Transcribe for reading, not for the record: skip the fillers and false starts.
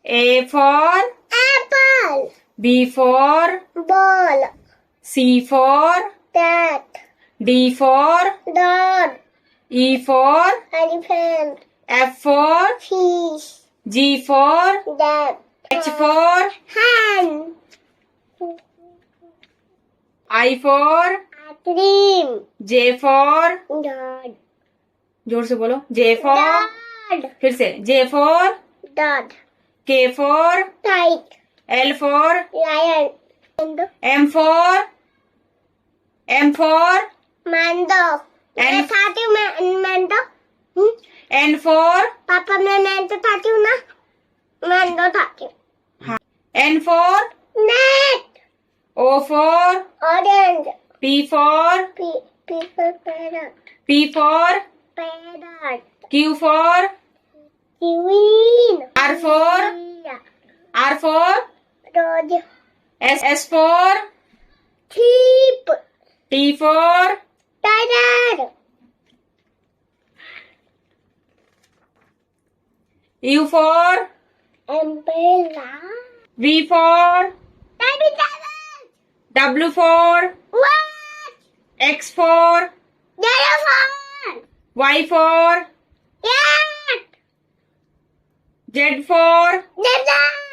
A for apple. B for Ball. C for Cat. D for Dog. E for Elephant. F for Fish. G for Duck. H for Hen. I for Dream. J for Dog. जोर से बोलो J for Dog. फिर से J for Dog. K for Kite. L for Lion. M for Mando. N- मैं खाती हूँ मैंडो N for पापा मैं मैंडो खाती हूँ ना मैंडो खाती हूँ N for net O for orange P for P for parrot P for parrot Q for queen R for rose S for sheep T for tiger U for umbrella V for baby tiger W for what X for xylophone Y for cat Z for desert